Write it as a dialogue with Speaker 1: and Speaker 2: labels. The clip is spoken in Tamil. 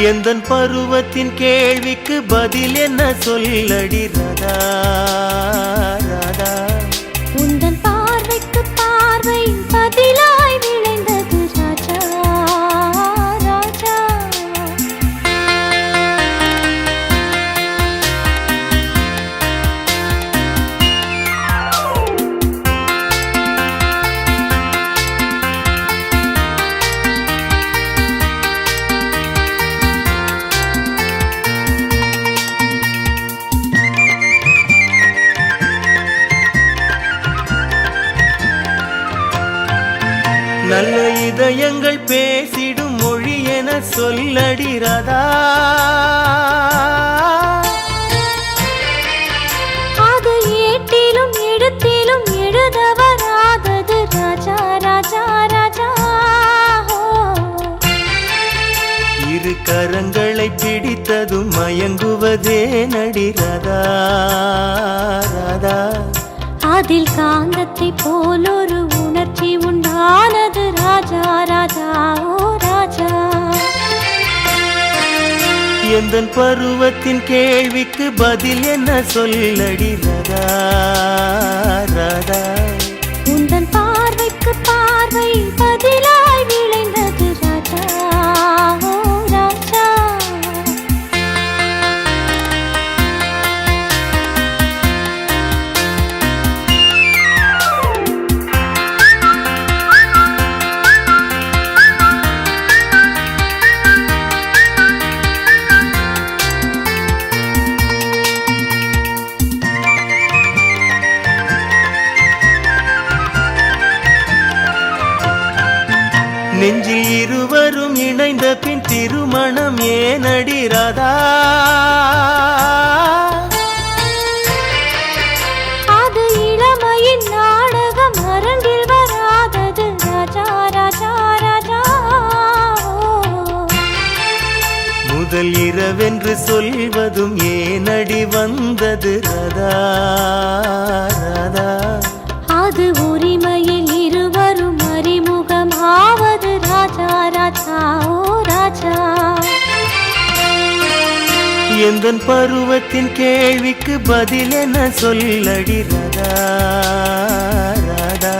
Speaker 1: எந்தன் பருவத்தின் கேள்விக்கு பதில் என்ன சொல்லடி ராதா ராதா.
Speaker 2: உந்தன் பார்வைக்கு பார்வை பதிலாய் விளைந்தது ராஜா ராஜா.
Speaker 1: நல்ல இதயங்கள் பேசிடும் மொழி என சொல்லடி ராதா.
Speaker 2: அது ஏட்டிலும் எழுத்திலும் எழுத வராதது ராஜா ராஜா ராஜா.
Speaker 1: இரு கரங்களை பிடித்ததும் மயங்குவதே நடி ராதா ராதா.
Speaker 2: அதில் காந்தத்தை போல் ஒரு உணர்ச்சி உண்டானது ராஜா ராஜா ஓ ராஜா.
Speaker 1: எந்தன் பருவத்தின் கேள்விக்கு பதில் என்ன சொல்லடி ராதா ராதா.
Speaker 2: உந்தன் பார்வைக்கு பார்வை பதிலாய் விளைந்தது ராஜா ஓ ராஜா.
Speaker 1: நெஞ்சில் இருவரும் இணைந்த பின் திருமணம் ஏனடி ராதா.
Speaker 2: அது இளமையின் நாடகம் அரங்கில் வராதது ராஜா ராஜா ராஜா.
Speaker 1: முதல் இரவென்று சொல்வதும் ஏனடி வந்தது ராதா ராதா.
Speaker 2: அது உரிமையில் இருவரும் அறிமுகமாவது ராஜா ராஜா ஓ ராஜா.
Speaker 1: எந்தன் பருவத்தின் கேள்விக்கு பதில் என்ன சொல்லடி ராதா ராதா.